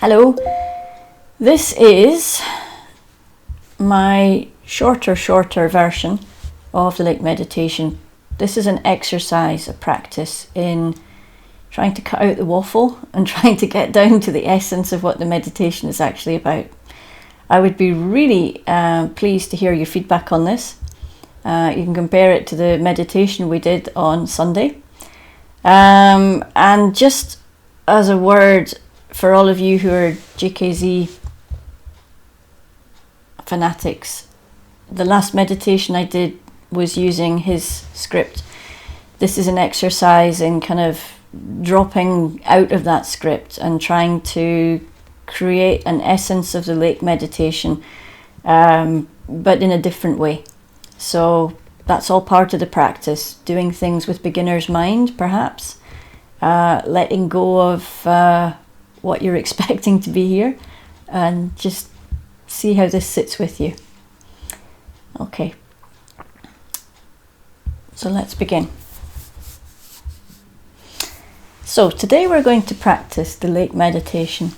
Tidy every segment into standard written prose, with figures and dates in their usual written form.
Hello, this is my shorter version of the Lake Meditation. This is an exercise, a practice in trying to cut out the waffle and trying to get down to the essence of what the meditation is actually about. I would be really pleased to hear your feedback on this. You can compare it to the meditation we did on Sunday. And just as a word for all of you who are JKZ fanatics, the last meditation I did was using his script. This is an exercise in kind of dropping out of that script and trying to create an essence of the lake meditation, but in a different way. So that's all part of the practice, doing things with beginner's mind, perhaps, letting go of what you're expecting to be here, and just see how this sits with you. Okay, so let's begin. So today we're going to practice the lake meditation.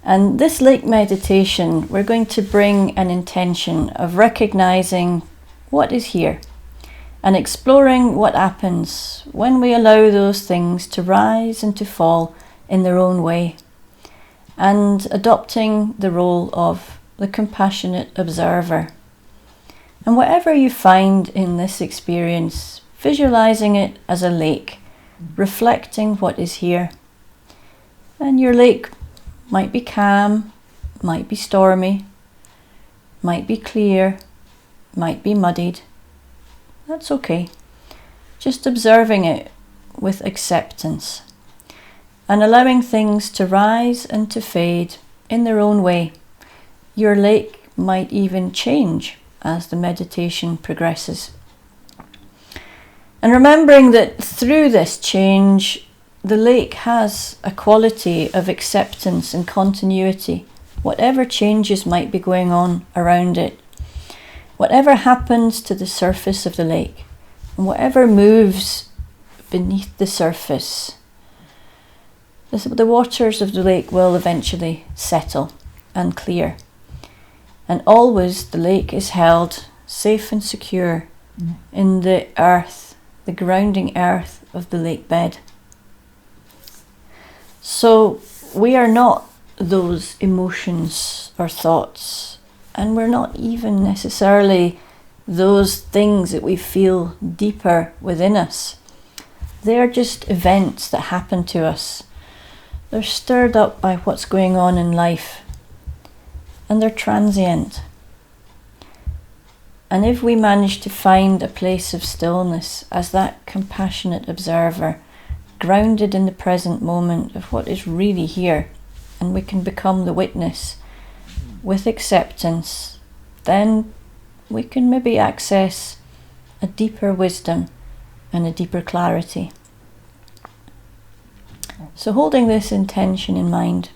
And this lake meditation, we're going to bring an intention of recognizing what is here and exploring what happens when we allow those things to rise and to fall in their own way, and adopting the role of the compassionate observer. And whatever you find in this experience, visualizing it as a lake, reflecting what is here. And your lake might be calm, might be stormy, might be clear, might be muddied. That's okay. Just observing it with acceptance and allowing things to rise and to fade in their own way. Your lake might even change as the meditation progresses. And remembering that through this change, the lake has a quality of acceptance and continuity, whatever changes might be going on around it. Whatever happens to the surface of the lake, and whatever moves beneath the surface, the waters of the lake will eventually settle and clear. And always the lake is held safe and secure in the earth, the grounding earth of the lake bed. So we are not those emotions or thoughts, and we're not even necessarily those things that we feel deeper within us. They are just events that happen to us. They're stirred up by what's going on in life, and they're transient. And if we manage to find a place of stillness as that compassionate observer, grounded in the present moment of what is really here, and we can become the witness with acceptance, then we can maybe access a deeper wisdom and a deeper clarity. So holding this intention in mind,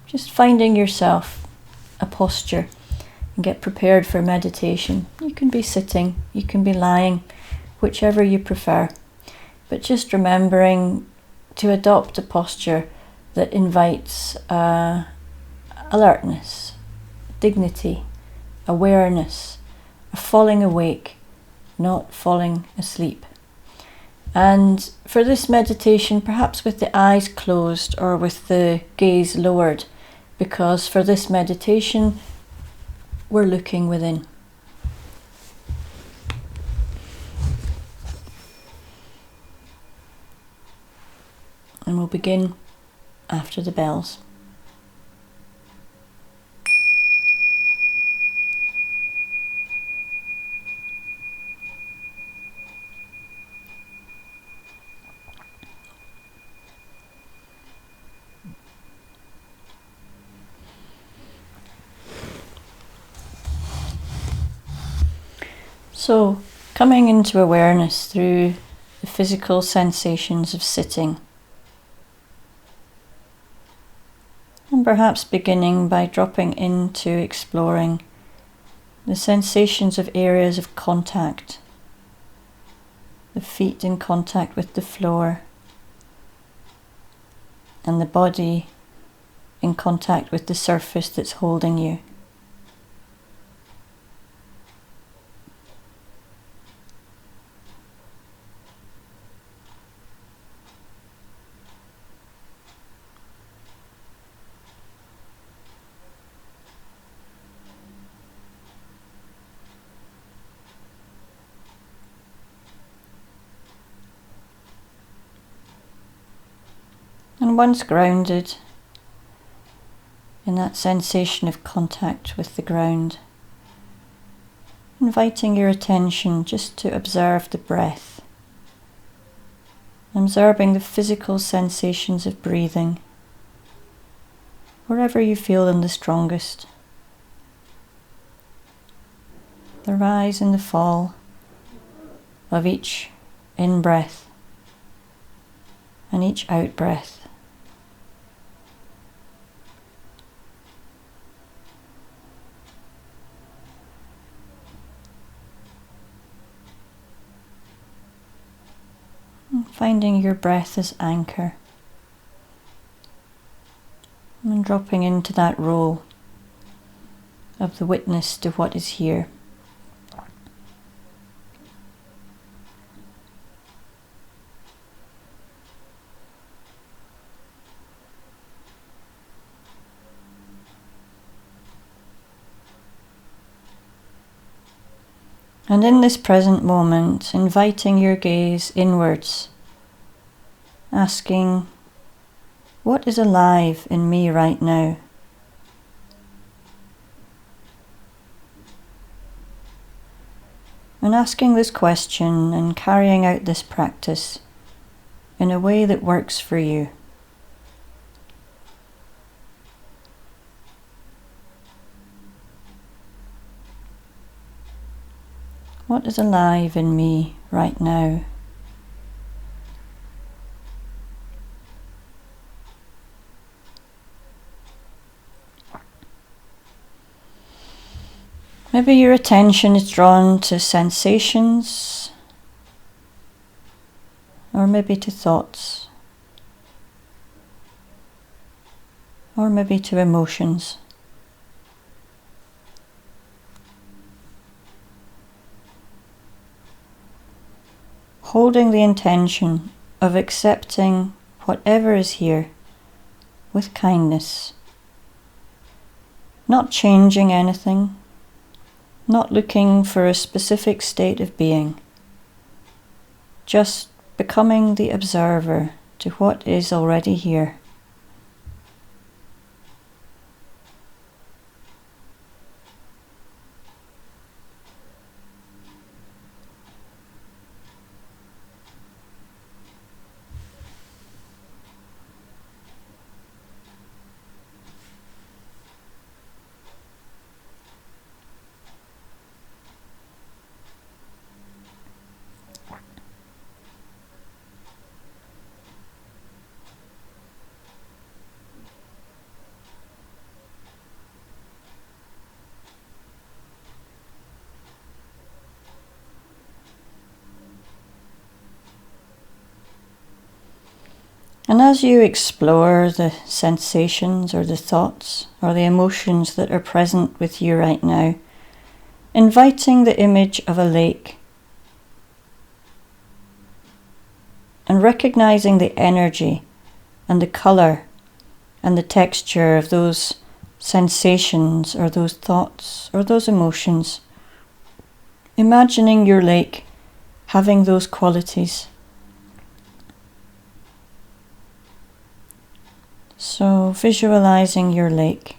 just finding yourself a posture and get prepared for meditation. You can be sitting, you can be lying, whichever you prefer, but just remembering to adopt a posture that invites alertness, dignity, awareness, a falling awake, not falling asleep. And for this meditation, perhaps with the eyes closed or with the gaze lowered, because for this meditation, we're looking within. And we'll begin after the bells. So, coming into awareness through the physical sensations of sitting, and perhaps beginning by dropping into exploring the sensations of areas of contact, the feet in contact with the floor, and the body in contact with the surface that's holding you. And once grounded in that sensation of contact with the ground, inviting your attention just to observe the breath, observing the physical sensations of breathing, wherever you feel them the strongest, the rise and the fall of each in-breath and each out-breath. Finding your breath as anchor and dropping into that role of the witness to what is here. And in this present moment, inviting your gaze inwards, asking, what is alive in me right now? And asking this question and carrying out this practice in a way that works for you. What is alive in me right now? Maybe your attention is drawn to sensations, or maybe to thoughts, or maybe to emotions. Holding the intention of accepting whatever is here with kindness, not changing anything, not looking for a specific state of being, just becoming the observer to what is already here. And as you explore the sensations or the thoughts or the emotions that are present with you right now, inviting the image of a lake and recognizing the energy and the colour and the texture of those sensations or those thoughts or those emotions, imagining your lake having those qualities. So visualizing your lake.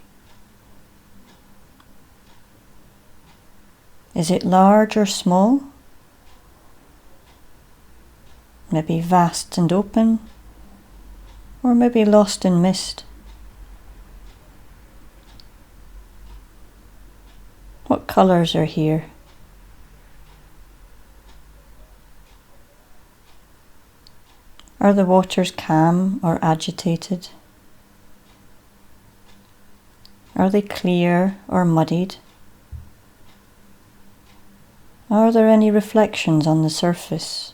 Is it large or small? Maybe vast and open, or maybe lost in mist. What colours are here? Are the waters calm or agitated? Are they clear or muddied? Are there any reflections on the surface?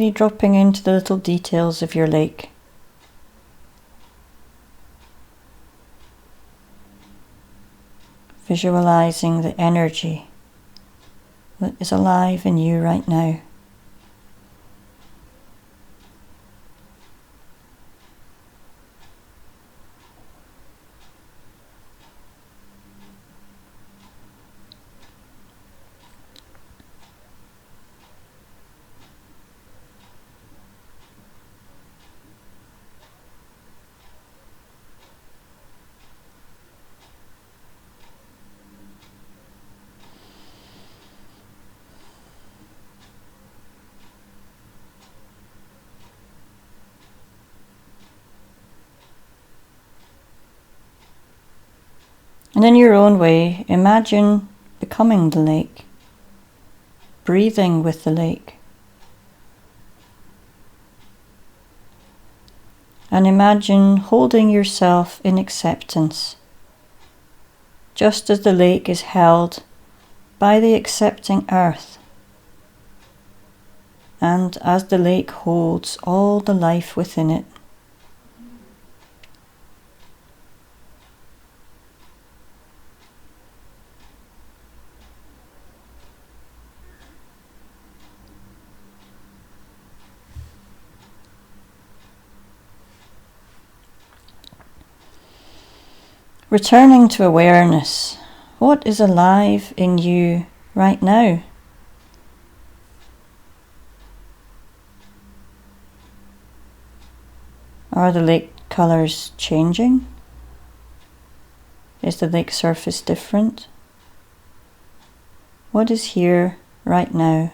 really dropping into the little details of your lake. Visualizing the energy that is alive in you right now. And in your own way, imagine becoming the lake, breathing with the lake. And imagine holding yourself in acceptance, just as the lake is held by the accepting earth, and as the lake holds all the life within it. Returning to awareness, what is alive in you right now? Are the lake colours changing? Is the lake surface different? What is here right now?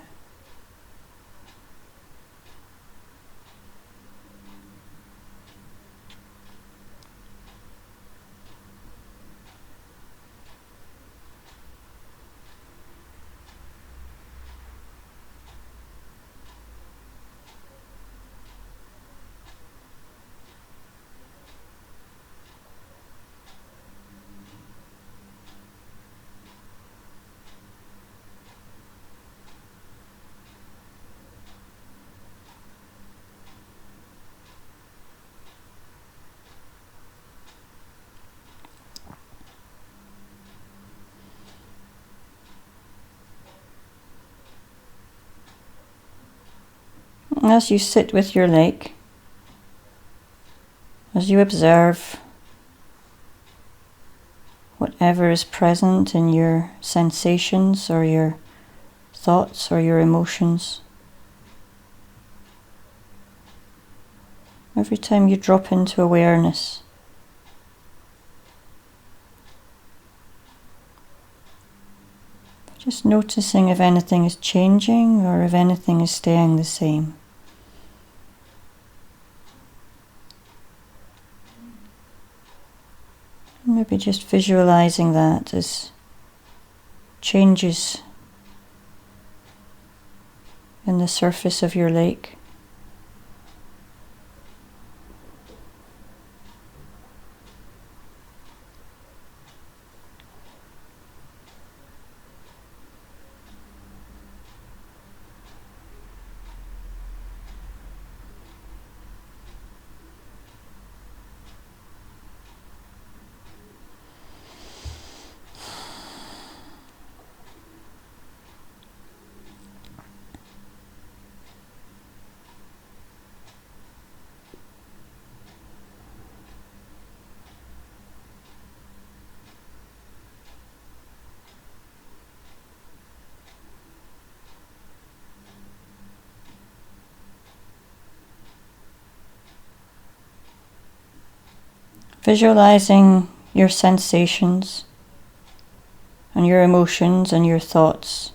As you sit with your lake, as you observe whatever is present in your sensations or your thoughts or your emotions, every time you drop into awareness, just noticing if anything is changing or if anything is staying the same. Maybe just visualizing that as changes in the surface of your lake. Visualizing your sensations and your emotions and your thoughts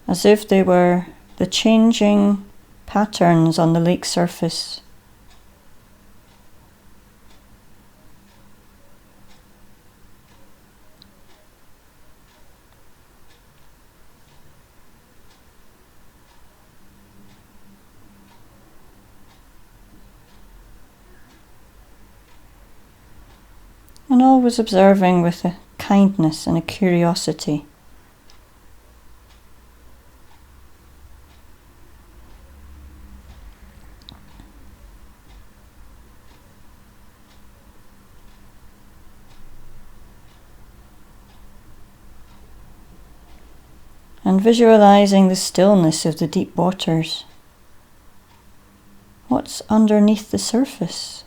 as if they were the changing patterns on the lake surface. And always observing with a kindness and a curiosity. and visualizing the stillness of the deep waters. What's underneath the surface?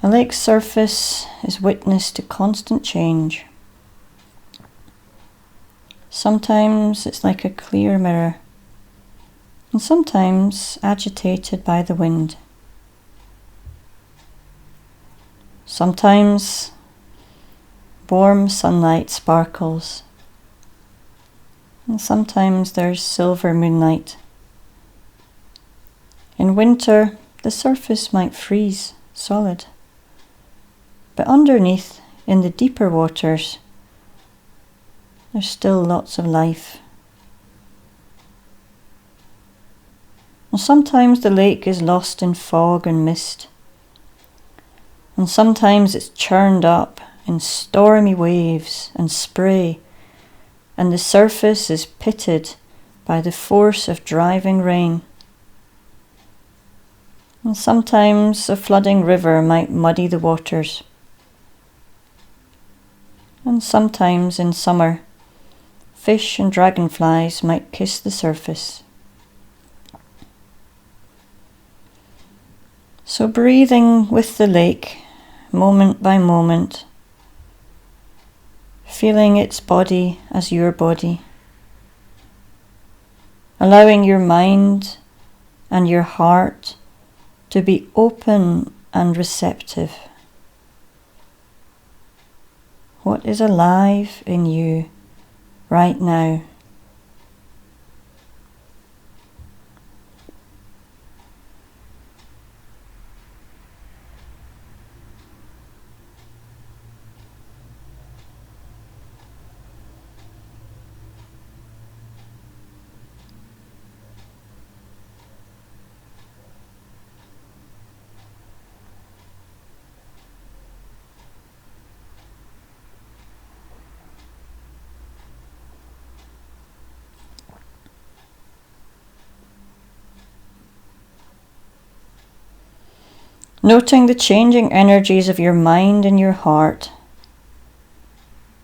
A lake's surface is witness to constant change. Sometimes it's like a clear mirror, and sometimes agitated by the wind. Sometimes warm sunlight sparkles, and sometimes there's silver moonlight. In winter, the surface might freeze solid, but underneath, in the deeper waters, there's still lots of life. And sometimes the lake is lost in fog and mist, and sometimes it's churned up in stormy waves and spray, and the surface is pitted by the force of driving rain. And sometimes a flooding river might muddy the waters. And sometimes in summer, fish and dragonflies might kiss the surface. So breathing with the lake, moment by moment, feeling its body as your body, allowing your mind and your heart to be open and receptive. What is alive in you right now? Noting the changing energies of your mind and your heart,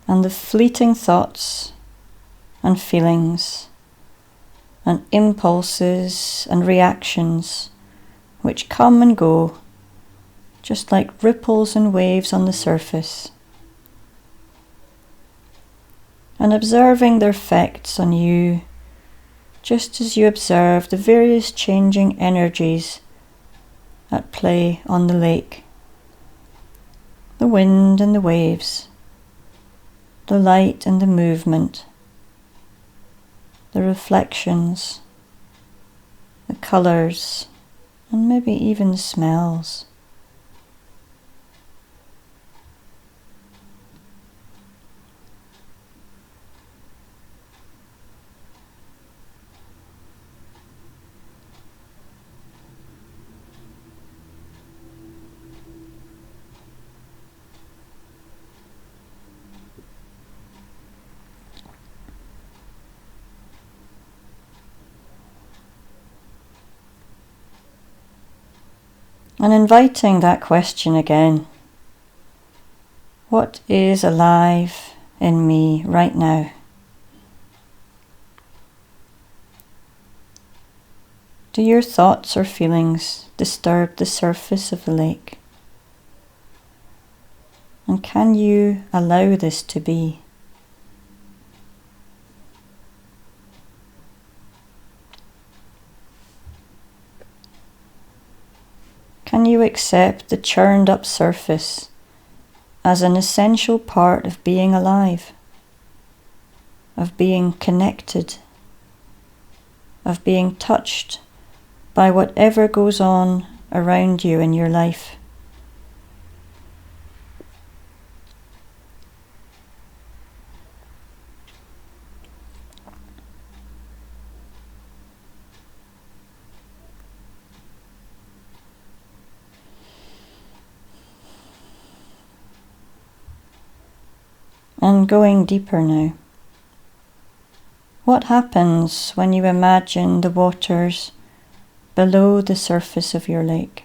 and the fleeting thoughts and feelings and impulses and reactions which come and go, just like ripples and waves on the surface, and observing their effects on you, just as you observe the various changing energies at play on the lake, the wind and the waves, the light and the movement, the reflections, the colours, and maybe even the smells. And inviting that question again. What is alive in me right now? Do your thoughts or feelings disturb the surface of the lake? And can you allow this to be? Can you accept the churned up surface as an essential part of being alive, of being connected, of being touched by whatever goes on around you in your life? And going deeper now, What happens when you imagine the waters below the surface of your lake?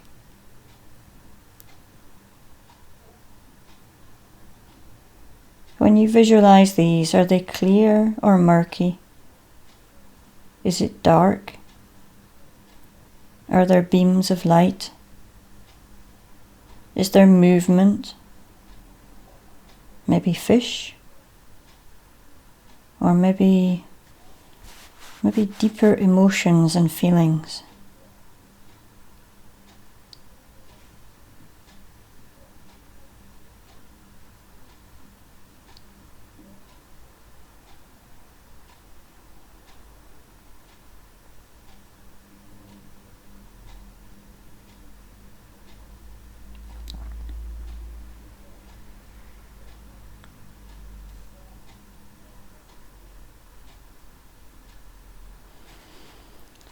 When you visualize these, are they clear or murky? Is it dark? Are there beams of light? Is there movement? Maybe fish? Or maybe deeper emotions and feelings?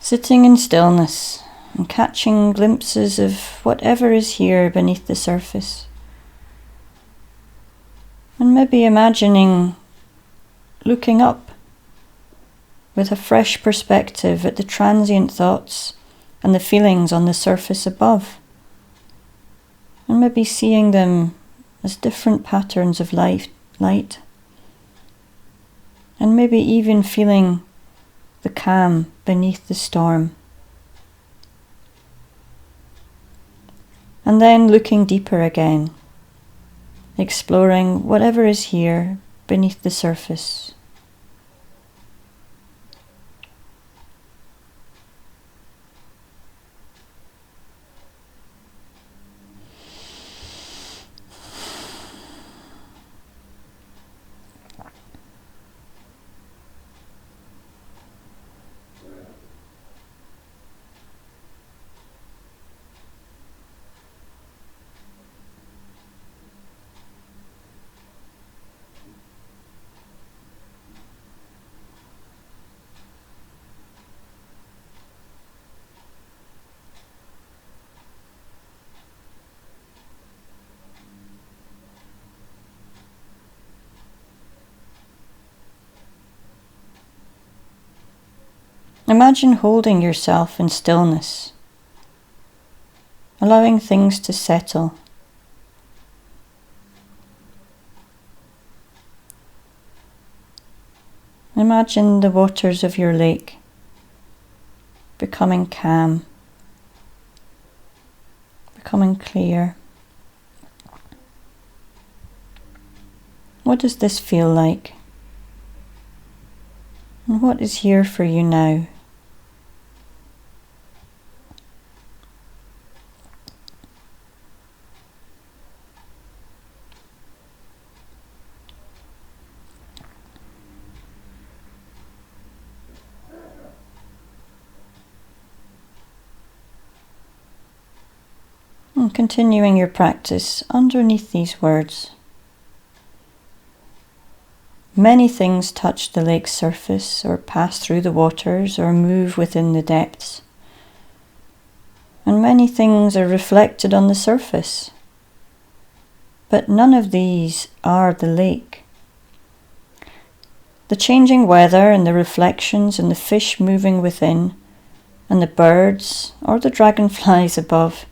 Sitting in stillness and catching glimpses of whatever is here beneath the surface. And maybe imagining looking up with a fresh perspective at the transient thoughts and the feelings on the surface above. And maybe seeing them as different patterns of light. And maybe even feeling the calm beneath the storm. And then looking deeper again, exploring whatever is here beneath the surface. Imagine holding yourself in stillness, allowing things to settle. Imagine the waters of your lake becoming calm, becoming clear. What does this feel like? And what is here for you now? And continuing your practice underneath these words. Many things touch the lake's surface, or pass through the waters, or move within the depths. And many things are reflected on the surface. But none of these are the lake. The changing weather and the reflections and the fish moving within, and the birds or the dragonflies above,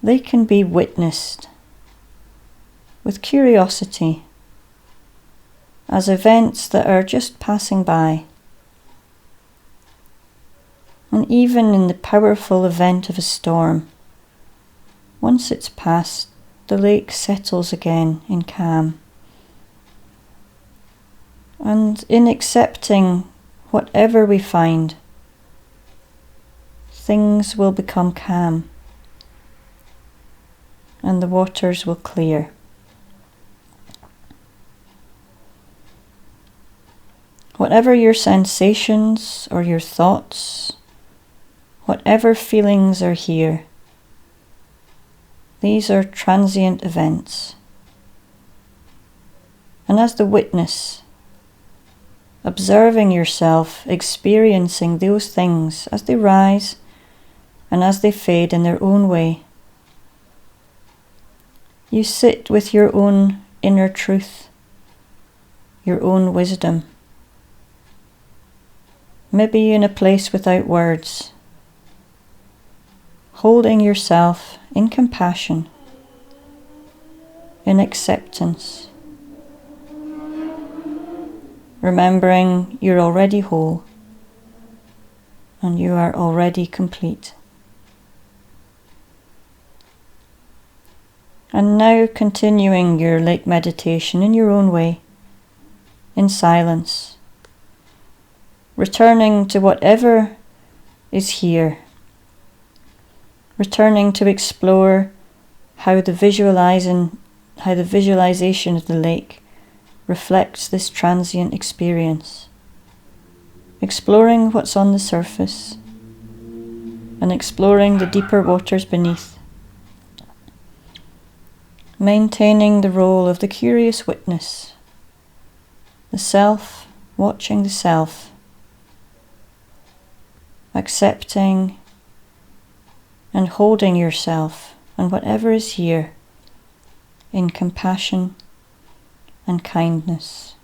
they can be witnessed with curiosity as events that are just passing by. And even in the powerful event of a storm, once it's passed, the lake settles again in calm. And in accepting whatever we find, things will become calm and the waters will clear. Whatever your sensations or your thoughts, whatever feelings are here, these are transient events. And as the witness, observing yourself, experiencing those things as they rise and as they fade in their own way, you sit with your own inner truth, your own wisdom, maybe in a place without words, holding yourself in compassion, in acceptance, remembering you're already whole and you are already complete. And now continuing your lake meditation in your own way, in silence, returning to whatever is here, returning to explore how the visualization of the lake reflects this transient experience, exploring what's on the surface and exploring the deeper waters beneath, maintaining the role of the curious witness, the self watching the self, accepting and holding yourself and whatever is here in compassion and kindness.